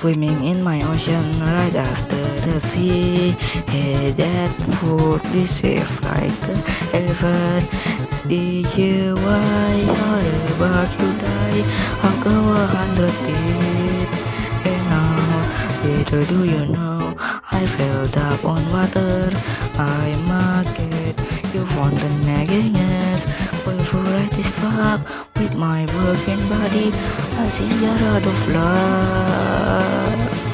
Swimming in my ocean right after the sea. Hey, that food deserve like an elephant. Did you why how about you die? How go 100 feet? And now, little do you know, I fell up on water. I'm a cat, you want the nagging pulverized this fuck with my working body. I see you're out of love.